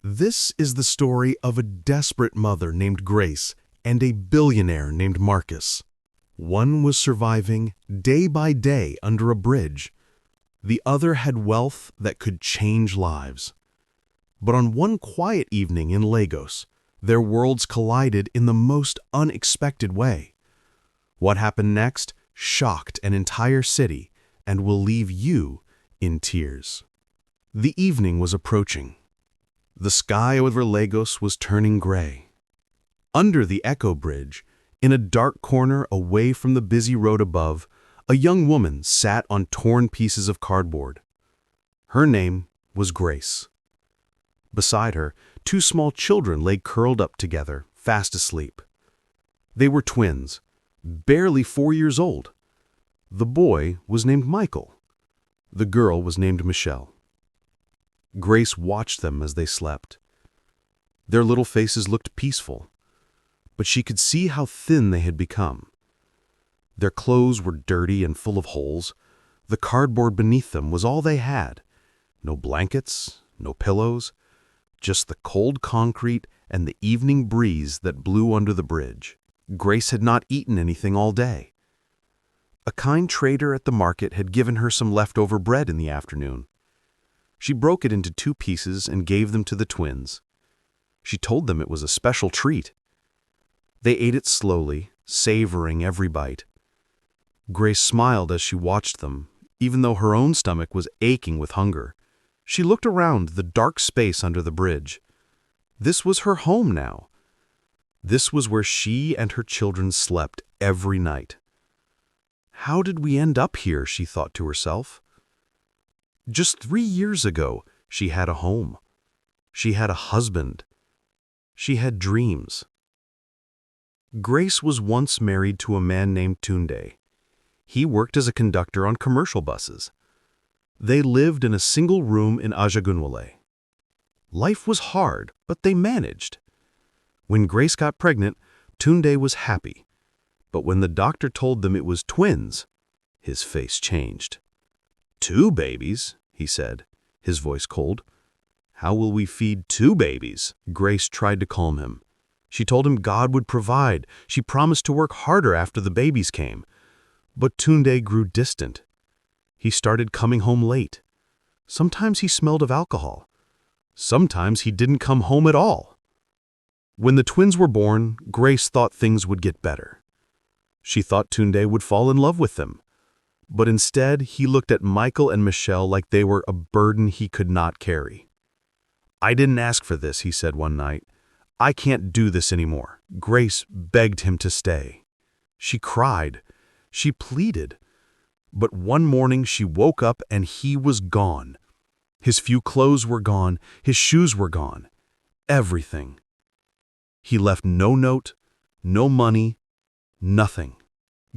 This is the story of a desperate mother named Grace and a billionaire named Marcus. One was surviving day by day under a bridge. The other had wealth that could change lives. But on one quiet evening in Lagos, their worlds collided in the most unexpected way. What happened next shocked an entire city and will leave you in tears. The evening was approaching. The sky over Lagos was turning gray. Under the Echo Bridge, in a dark corner away from the busy road above, a young woman sat on torn pieces of cardboard. Her name was Grace. Beside her, two small children lay curled up together, fast asleep. They were twins, barely 4 years old. The boy was named Michael. The girl was named Michelle. Grace watched them as they slept. Their little faces looked peaceful, but she could see how thin they had become. Their clothes were dirty and full of holes. The cardboard beneath them was all they had. No blankets, no pillows, just the cold concrete and the evening breeze that blew under the bridge. Grace had not eaten anything all day. A kind trader at the market had given her some leftover bread in the afternoon. She broke it into 2 pieces and gave them to the twins. She told them it was a special treat. They ate it slowly, savoring every bite. Grace smiled as she watched them, even though her own stomach was aching with hunger. She looked around the dark space under the bridge. This was her home now. This was where she and her children slept every night. How did we end up here, she thought to herself. Just 3 years ago, she had a home. She had a husband. She had dreams. Grace was once married to a man named Tunde. He worked as a conductor on commercial buses. They lived in a single room in Ajagunwale. Life was hard, but they managed. When Grace got pregnant, Tunde was happy. But when the doctor told them it was twins, his face changed. 2 babies, he said, his voice cold. How will we feed 2 babies? Grace tried to calm him. She told him God would provide. She promised to work harder after the babies came. But Tunde grew distant. He started coming home late. Sometimes he smelled of alcohol. Sometimes he didn't come home at all. When the twins were born, Grace thought things would get better. She thought Tunde would fall in love with them. But instead, he looked at Michael and Michelle like they were a burden he could not carry. I didn't ask for this, he said one night. I can't do this anymore. Grace begged him to stay. She cried. She pleaded. But one morning she woke up and he was gone. His few clothes were gone. His shoes were gone. Everything. He left no note, no money, nothing.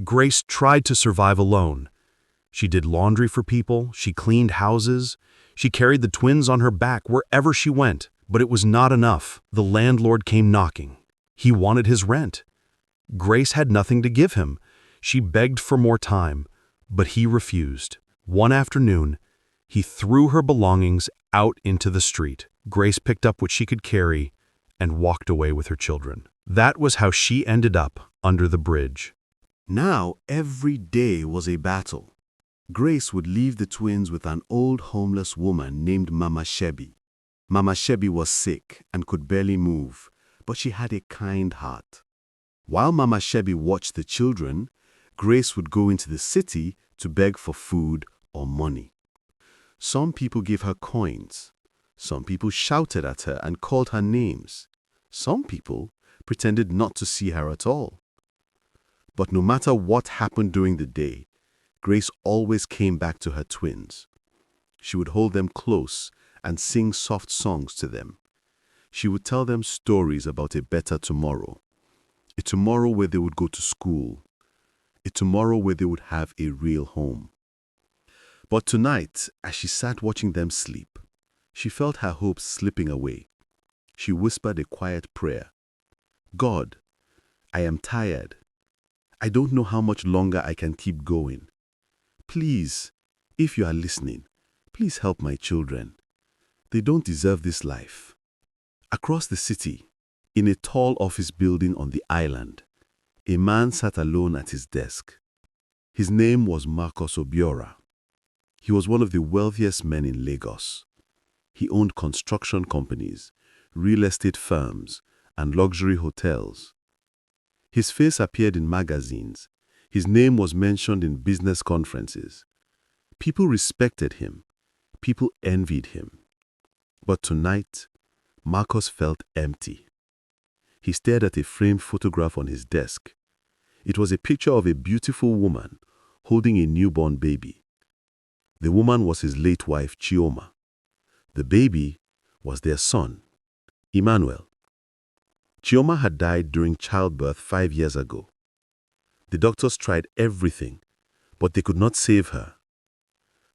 Grace tried to survive alone. She did laundry for people, she cleaned houses, she carried the twins on her back wherever she went, but it was not enough. The landlord came knocking. He wanted his rent. Grace had nothing to give him. She begged for more time, but he refused. One afternoon, he threw her belongings out into the street. Grace picked up what she could carry and walked away with her children. That was how she ended up under the bridge. Now every day was a battle. Grace would leave the twins with an old homeless woman named Mama Shebi. Mama Shebi was sick and could barely move, but she had a kind heart. While Mama Shebi watched the children, Grace would go into the city to beg for food or money. Some people gave her coins. Some people shouted at her and called her names. Some people pretended not to see her at all. But no matter what happened during the day, Grace always came back to her twins. She would hold them close and sing soft songs to them. She would tell them stories about a better tomorrow, a tomorrow where they would go to school, a tomorrow where they would have a real home. But tonight, as she sat watching them sleep, she felt her hopes slipping away. She whispered a quiet prayer. God, I am tired. I don't know how much longer I can keep going. Please, if you are listening, please help my children. They don't deserve this life. Across the city, in a tall office building on the island, a man sat alone at his desk. His name was Marcus Obiora. He was one of the wealthiest men in Lagos. He owned construction companies, real estate firms, and luxury hotels. His face appeared in magazines. His name was mentioned in business conferences. People respected him. People envied him. But tonight, Marcus felt empty. He stared at a framed photograph on his desk. It was a picture of a beautiful woman holding a newborn baby. The woman was his late wife, Chioma. The baby was their son, Emmanuel. Chioma had died during childbirth 5 years ago. The doctors tried everything, but they could not save her.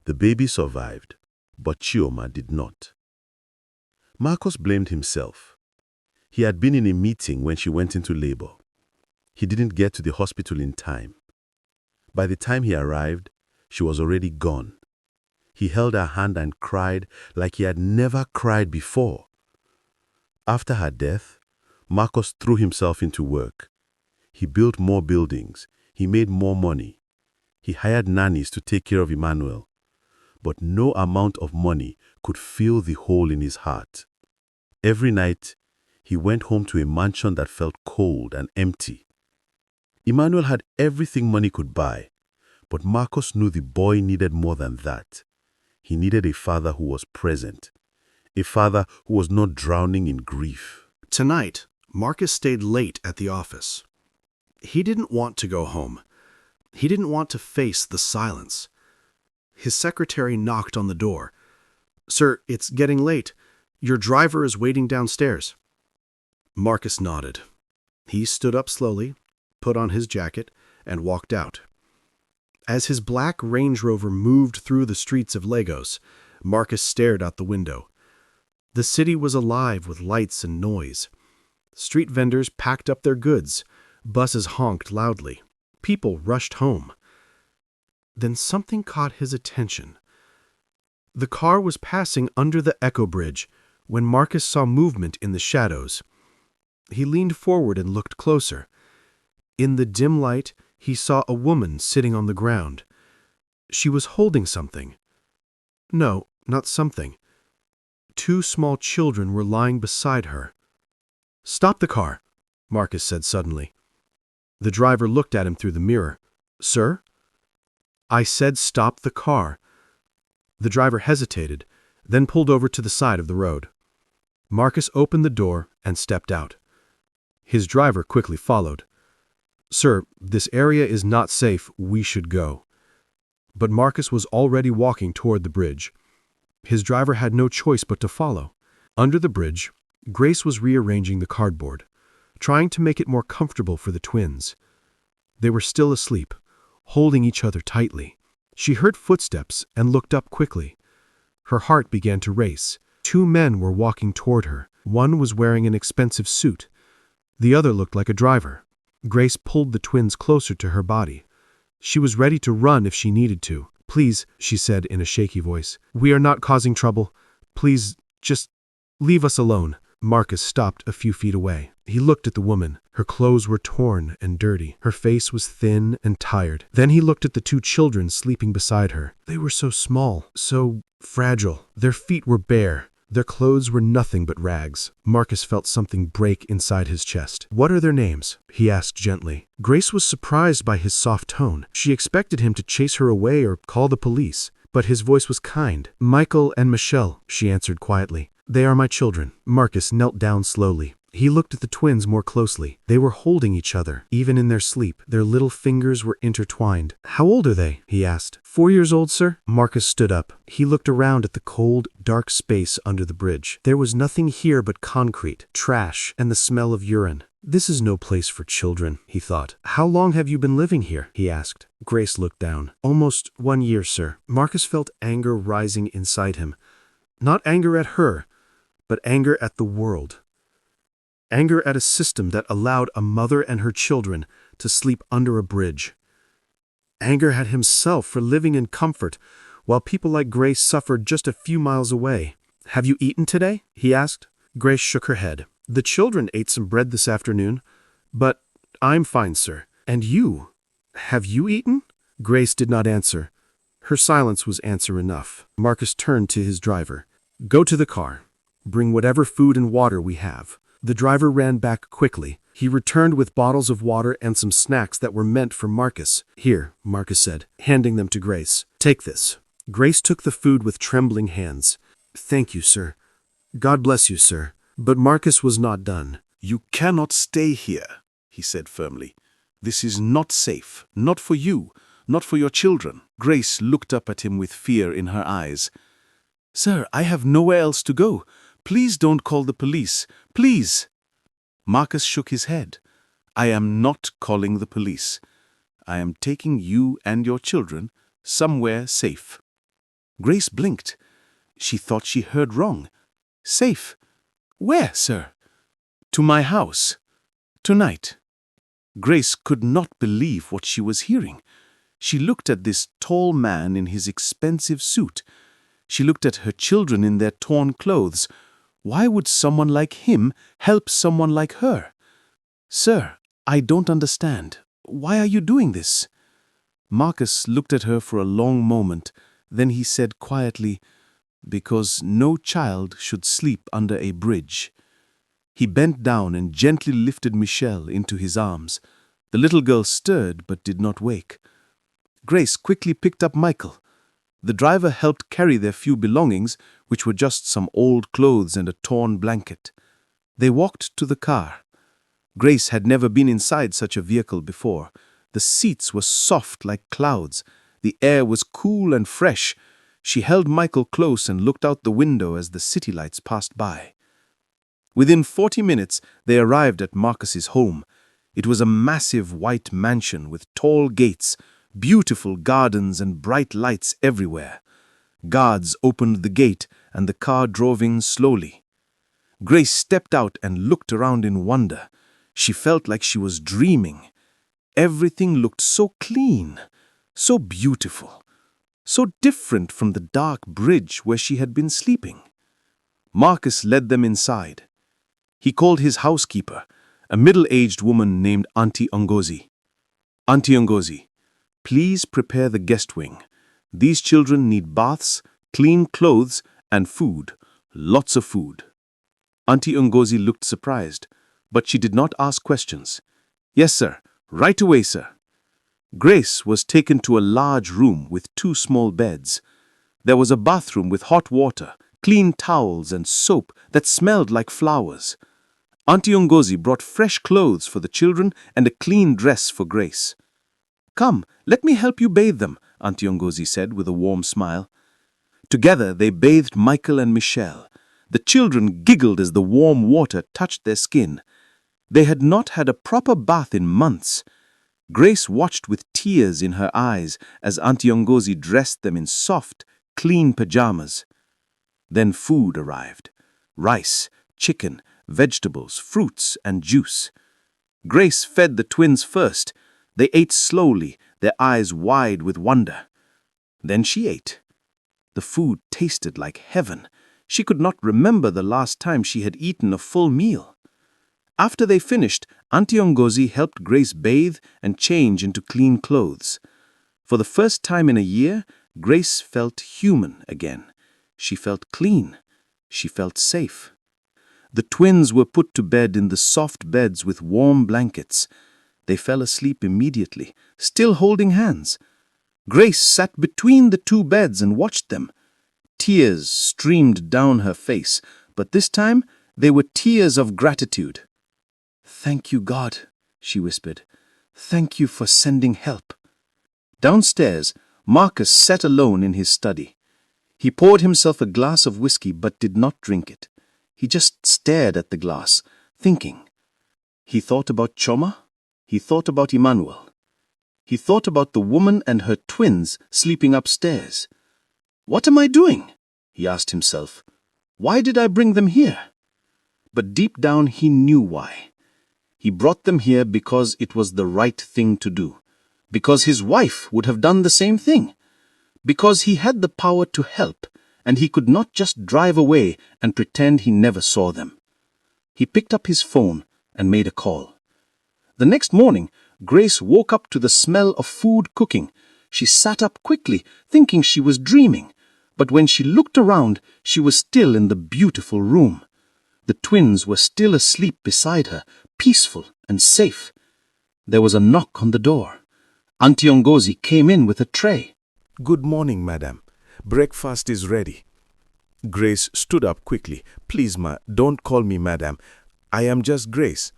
The baby survived, but Chioma did not. Marcus blamed himself. He had been in a meeting when she went into labor. He didn't get to the hospital in time. By the time he arrived, she was already gone. He held her hand and cried like he had never cried before. After her death, Marcus threw himself into work. He built more buildings. He made more money. He hired nannies to take care of Emmanuel. But no amount of money could fill the hole in his heart. Every night, he went home to a mansion that felt cold and empty. Emmanuel had everything money could buy, but Marcus knew the boy needed more than that. He needed a father who was present, a father who was not drowning in grief. Tonight, Marcus stayed late at the office. He didn't want to go home. He didn't want to face the silence. His secretary knocked on the door. "Sir, it's getting late. Your driver is waiting downstairs." Marcus nodded. He stood up slowly, put on his jacket, and walked out. As his black Range Rover moved through the streets of Lagos, Marcus stared out the window. The city was alive with lights and noise. Street vendors packed up their goods. Buses honked loudly. People rushed home. Then something caught his attention. The car was passing under the Echo Bridge when Marcus saw movement in the shadows. He leaned forward and looked closer. In the dim light, he saw a woman sitting on the ground. She was holding something. No, not something. 2 small children were lying beside her. "Stop the car," Marcus said suddenly. The driver looked at him through the mirror. "Sir?" "I said stop the car." The driver hesitated, then pulled over to the side of the road. Marcus opened the door and stepped out. His driver quickly followed. "Sir, this area is not safe. We should go." But Marcus was already walking toward the bridge. His driver had no choice but to follow. Under the bridge, Grace was rearranging the cardboard, trying to make it more comfortable for the twins. They were still asleep, holding each other tightly. She heard footsteps and looked up quickly. Her heart began to race. 2 men were walking toward her. One was wearing an expensive suit. The other looked like a driver. Grace pulled the twins closer to her body. She was ready to run if she needed to. "Please," she said in a shaky voice, "we are not causing trouble. Please, just leave us alone." Marcus stopped a few feet away. He looked at the woman. Her clothes were torn and dirty. Her face was thin and tired. Then he looked at the 2 children sleeping beside her. They were so small, so fragile. Their feet were bare. Their clothes were nothing but rags. Marcus felt something break inside his chest. "What are their names?" he asked gently. Grace was surprised by his soft tone. She expected him to chase her away or call the police, but his voice was kind. "Michael and Michelle," she answered quietly. "They are my children." Marcus knelt down slowly. He looked at the twins more closely. They were holding each other, even in their sleep. Their little fingers were intertwined. "How old are they?" he asked. 4 years old, sir." Marcus stood up. He looked around at the cold, dark space under the bridge. There was nothing here but concrete, trash, and the smell of urine. "This is no place for children," he thought. "How long have you been living here?" he asked. Grace looked down. "Almost 1 year, sir." Marcus felt anger rising inside him. Not anger at her, but anger at the world. Anger at a system that allowed a mother and her children to sleep under a bridge. Anger at himself for living in comfort, while people like Grace suffered just a few miles away. "Have you eaten today?" he asked. Grace shook her head. "The children ate some bread this afternoon, but I'm fine, sir. And you? Have you eaten?" Grace did not answer. Her silence was answer enough. Marcus turned to his driver. "Go to the car. Bring whatever food and water we have." The driver ran back quickly. He returned with bottles of water and some snacks that were meant for Marcus. "Here," Marcus said, handing them to Grace. "Take this." Grace took the food with trembling hands. "Thank you, sir. God bless you, sir." But Marcus was not done. "You cannot stay here," he said firmly. "This is not safe. Not for you. Not for your children." Grace looked up at him with fear in her eyes. "Sir, I have nowhere else to go. Please don't call the police. Please." Marcus shook his head. "I am not calling the police. I am taking you and your children somewhere safe." Grace blinked. She thought she heard wrong. "Safe? Where, sir?" "To my house. Tonight." Grace could not believe what she was hearing. She looked at this tall man in his expensive suit. She looked at her children in their torn clothes. Why would someone like him help someone like her? "Sir, I don't understand. Why are you doing this?" Marcus looked at her for a long moment. Then he said quietly, "Because no child should sleep under a bridge." He bent down and gently lifted Michelle into his arms. The little girl stirred but did not wake. Grace quickly picked up Michael. The driver helped carry their few belongings, which were just some old clothes and a torn blanket. They walked to the car. Grace had never been inside such a vehicle before. The seats were soft like clouds. The air was cool and fresh. She held Michael close and looked out the window as the city lights passed by. Within 40 minutes, they arrived at Marcus's home. It was a massive white mansion with tall gates, beautiful gardens and bright lights everywhere. Guards opened the gate and the car drove in slowly. Grace stepped out and looked around in wonder. She felt like she was dreaming. Everything looked so clean, so beautiful, so different from the dark bridge where she had been sleeping. Marcus led them inside. He called his housekeeper, a middle-aged woman named Auntie Ngozi. "Auntie Ngozi, please prepare the guest wing. These children need baths, clean clothes, and food. Lots of food." Auntie Ngozi looked surprised, but she did not ask questions. "Yes, sir. Right away, sir." Grace was taken to a large room with 2 small beds. There was a bathroom with hot water, clean towels, and soap that smelled like flowers. Auntie Ngozi brought fresh clothes for the children and a clean dress for Grace. "Come, let me help you bathe them," Auntie Ngozi said with a warm smile. Together they bathed Michael and Michelle. The children giggled as the warm water touched their skin. They had not had a proper bath in months. Grace watched with tears in her eyes as Auntie Ngozi dressed them in soft, clean pajamas. Then food arrived. Rice, chicken, vegetables, fruits, and juice. Grace fed the twins first. They ate slowly, their eyes wide with wonder. Then she ate. The food tasted like heaven. She could not remember the last time she had eaten a full meal. After they finished, Auntie Ngozi helped Grace bathe and change into clean clothes. For the first time in a year, Grace felt human again. She felt clean. She felt safe. The twins were put to bed in the soft beds with warm blankets. They fell asleep immediately, still holding hands. Grace sat between the 2 beds and watched them. Tears streamed down her face, but this time they were tears of gratitude. "Thank you, God," she whispered. "Thank you for sending help." Downstairs, Marcus sat alone in his study. He poured himself a glass of whiskey but did not drink it. He just stared at the glass, thinking. He thought about Choma. He thought about Emmanuel. He thought about the woman and her twins sleeping upstairs. "What am I doing?" he asked himself. "Why did I bring them here?" But deep down he knew why. He brought them here because it was the right thing to do. Because his wife would have done the same thing. Because he had the power to help, and he could not just drive away and pretend he never saw them. He picked up his phone and made a call. The next morning, Grace woke up to the smell of food cooking. She sat up quickly, thinking she was dreaming. But when she looked around, she was still in the beautiful room. The twins were still asleep beside her, peaceful and safe. There was a knock on the door. Auntie Ngozi came in with a tray. "Good morning, madam. Breakfast is ready." Grace stood up quickly. "Please, don't call me madam. I am just Grace."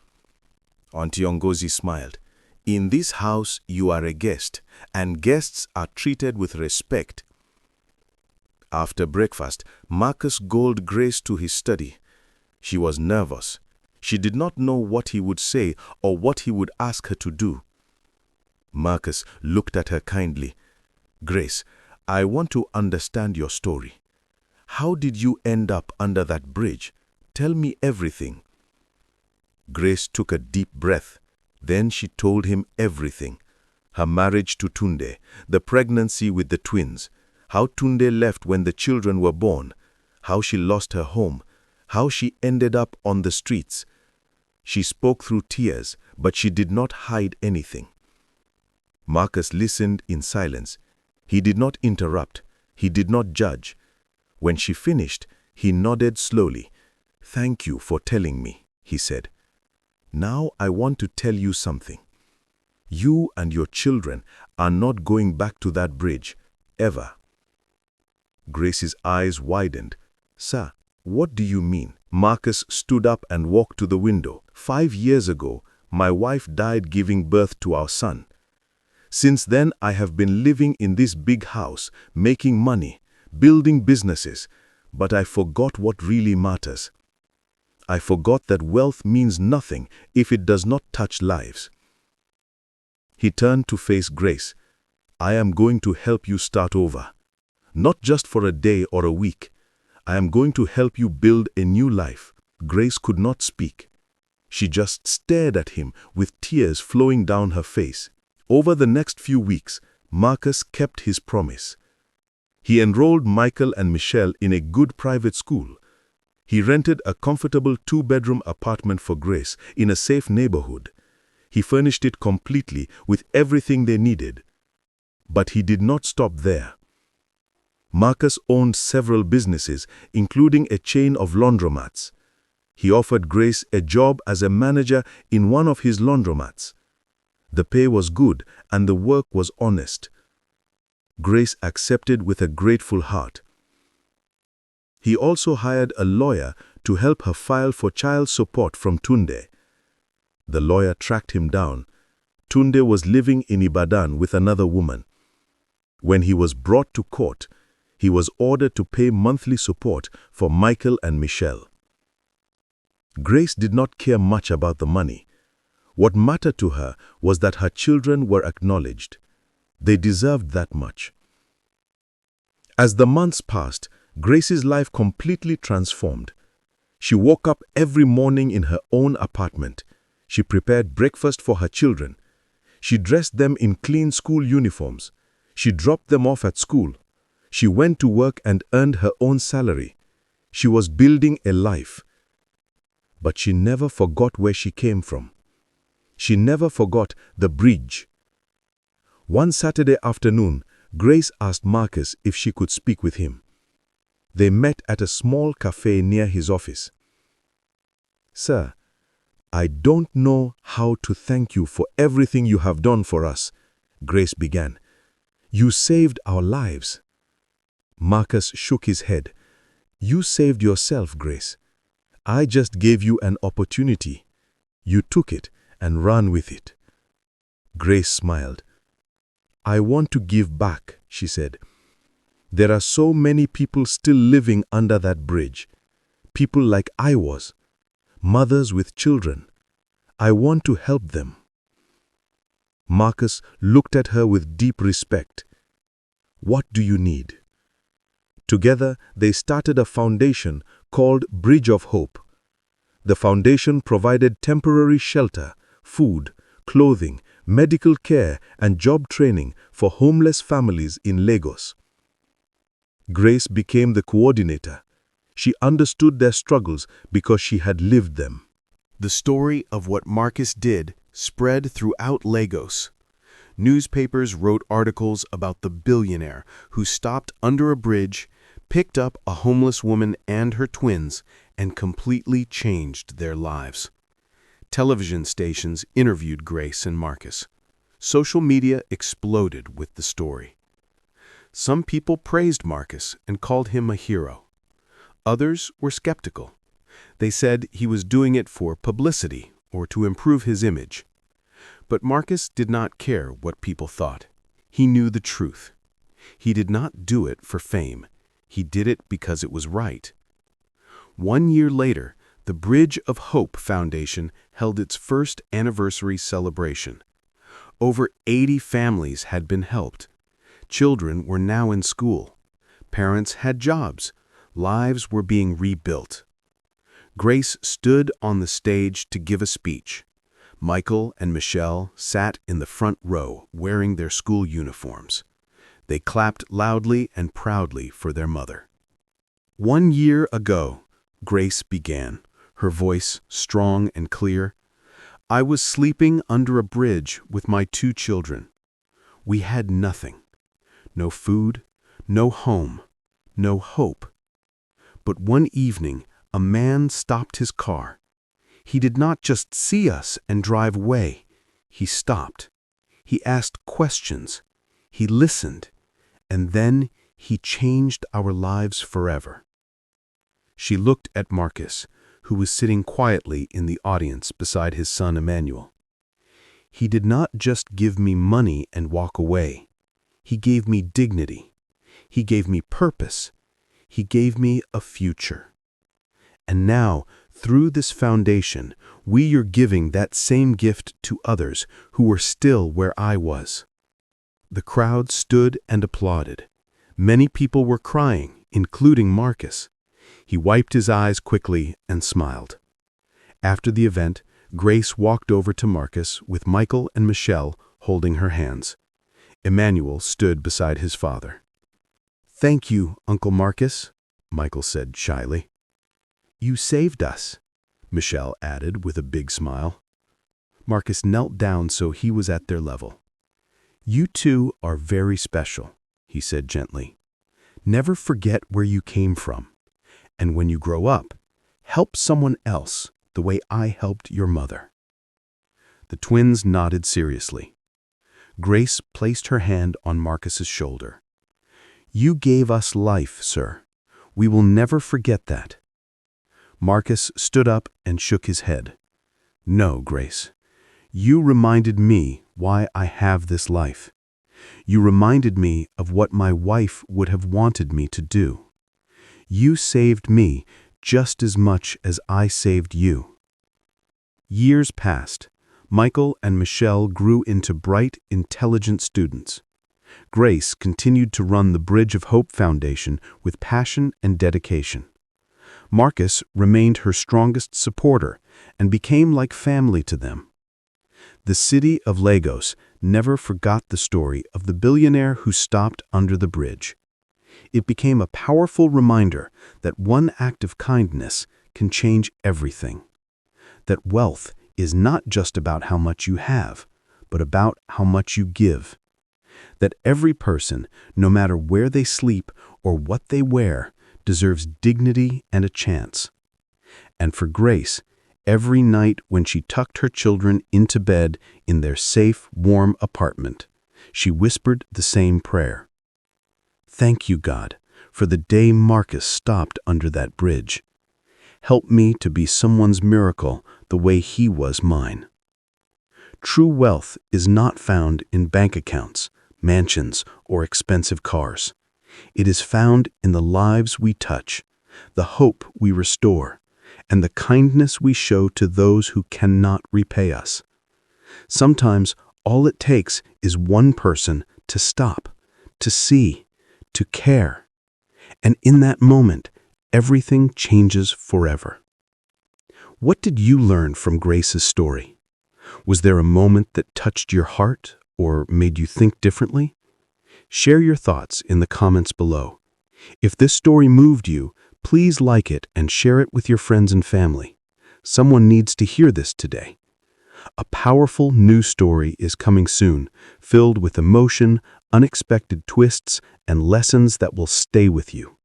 Auntie Ngozi smiled. "In this house, you are a guest, and guests are treated with respect." After breakfast, Marcus called Grace to his study. She was nervous. She did not know what he would say or what he would ask her to do. Marcus looked at her kindly. "Grace, I want to understand your story. How did you end up under that bridge? Tell me everything." Grace took a deep breath. Then she told him everything. Her marriage to Tunde, the pregnancy with the twins, how Tunde left when the children were born, how she lost her home, how she ended up on the streets. She spoke through tears, but she did not hide anything. Marcus listened in silence. He did not interrupt. He did not judge. When she finished, he nodded slowly. "Thank you for telling me," he said. "Now I want to tell you something. You and your children are not going back to that bridge, ever." Grace's eyes widened. "Sir, what do you mean?" Marcus stood up and walked to the window. "5 years ago, my wife died giving birth to our son. Since then, I have been living in this big house, making money, building businesses, but I forgot what really matters. I forgot that wealth means nothing if it does not touch lives." He turned to face Grace. "I am going to help you start over. Not just for a day or a week. I am going to help you build a new life." Grace could not speak. She just stared at him with tears flowing down her face. Over the next few weeks, Marcus kept his promise. He enrolled Michael and Michelle in a good private school. He rented a comfortable 2-bedroom apartment for Grace in a safe neighborhood. He furnished it completely with everything they needed. But he did not stop there. Marcus owned several businesses, including a chain of laundromats. He offered Grace a job as a manager in one of his laundromats. The pay was good and the work was honest. Grace accepted with a grateful heart. He also hired a lawyer to help her file for child support from Tunde. The lawyer tracked him down. Tunde was living in Ibadan with another woman. When he was brought to court, he was ordered to pay monthly support for Michael and Michelle. Grace did not care much about the money. What mattered to her was that her children were acknowledged. They deserved that much. As the months passed, Grace's life completely transformed. She woke up every morning in her own apartment. She prepared breakfast for her children. She dressed them in clean school uniforms. She dropped them off at school. She went to work and earned her own salary. She was building a life. But she never forgot where she came from. She never forgot the bridge. One Saturday afternoon, Grace asked Marcus if she could speak with him. They met at a small cafe near his office. "Sir, I don't know how to thank you for everything you have done for us," Grace began. "You saved our lives." Marcus shook his head. "You saved yourself, Grace. I just gave you an opportunity. You took it and ran with it." Grace smiled. "I want to give back," she said. "There are so many people still living under that bridge. People like I was. Mothers with children. I want to help them." Marcus looked at her with deep respect. "What do you need?" Together, they started a foundation called Bridge of Hope. The foundation provided temporary shelter, food, clothing, medical care, and job training for homeless families in Lagos. Grace became the coordinator. She understood their struggles because she had lived them. The story of what Marcus did spread throughout Lagos. Newspapers wrote articles about the billionaire who stopped under a bridge, picked up a homeless woman and her twins, and completely changed their lives. Television stations interviewed Grace and Marcus. Social media exploded with the story. Some people praised Marcus and called him a hero. Others were skeptical. They said he was doing it for publicity or to improve his image. But Marcus did not care what people thought. He knew the truth. He did not do it for fame. He did it because it was right. 1 year later, the Bridge of Hope Foundation held its first anniversary celebration. Over 80 families had been helped. Children were now in school. Parents had jobs. Lives were being rebuilt. Grace stood on the stage to give a speech. Michael and Michelle sat in the front row wearing their school uniforms. They clapped loudly and proudly for their mother. 1 year ago, Grace began, her voice strong and clear. I was sleeping under a bridge with my 2 children. We had nothing. No food, no home, no hope. But one evening, a man stopped his car. He did not just see us and drive away. He stopped. He asked questions. He listened. And then he changed our lives forever. She looked at Marcus, who was sitting quietly in the audience beside his son Emmanuel. He did not just give me money and walk away. He gave me dignity. He gave me purpose. He gave me a future. And now, through this foundation, we are giving that same gift to others who were still where I was. The crowd stood and applauded. Many people were crying, including Marcus. He wiped his eyes quickly and smiled. After the event, Grace walked over to Marcus with Michael and Michelle holding her hands. Emmanuel stood beside his father. "Thank you, Uncle Marcus," Michael said shyly. "You saved us," Michelle added with a big smile. Marcus knelt down so he was at their level. "You two are very special," he said gently. "Never forget where you came from. And when you grow up, help someone else the way I helped your mother." The twins nodded seriously. Grace placed her hand on Marcus's shoulder. "You gave us life, sir. We will never forget that." Marcus stood up and shook his head. "No, Grace. You reminded me why I have this life. You reminded me of what my wife would have wanted me to do. You saved me just as much as I saved you." Years passed. Michael and Michelle grew into bright, intelligent students. Grace continued to run the Bridge of Hope Foundation with passion and dedication. Marcus remained her strongest supporter and became like family to them. The city of Lagos never forgot the story of the billionaire who stopped under the bridge. It became a powerful reminder that one act of kindness can change everything. That wealth is not just about how much you have, but about how much you give. That every person, no matter where they sleep or what they wear, deserves dignity and a chance. And for Grace, every night when she tucked her children into bed in their safe, warm apartment, she whispered the same prayer. "Thank you, God, for the day Marcus stopped under that bridge. Help me to be someone's miracle the way he was mine." True wealth is not found in bank accounts, mansions, or expensive cars. It is found in the lives we touch, the hope we restore, and the kindness we show to those who cannot repay us. Sometimes all it takes is one person to stop, to see, to care. And in that moment, everything changes forever. What did you learn from Grace's story? Was there a moment that touched your heart or made you think differently? Share your thoughts in the comments below. If this story moved you, please like it and share it with your friends and family. Someone needs to hear this today. A powerful new story is coming soon, filled with emotion, unexpected twists, and lessons that will stay with you.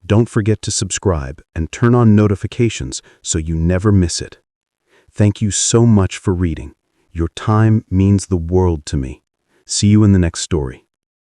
Don't forget to subscribe and turn on notifications so you never miss it. Thank you so much for reading. Your time means the world to me. See you in the next story.